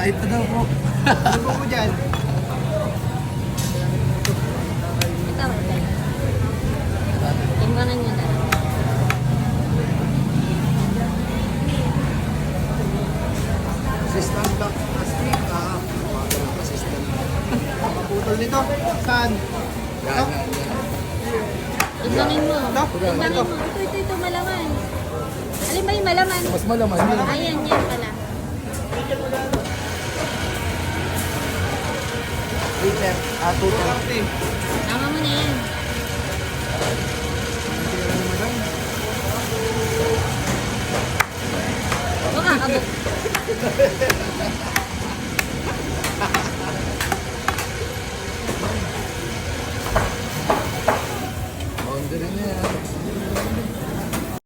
Kahit na daw po. Ano po dyan? Ito. Timbangan nyo na. Assistant lock plastic. Magalang assistant. Kaputol nito. Saan? Yan. Timbangin mo. Ito? Timbangin mo. Ito, malaman. Alin ba yung malaman? Mas malaman. Ayan, yan pala. Liter. Tutor. Tama mo na yan. Huwag ka kabuk. Boundary na yan.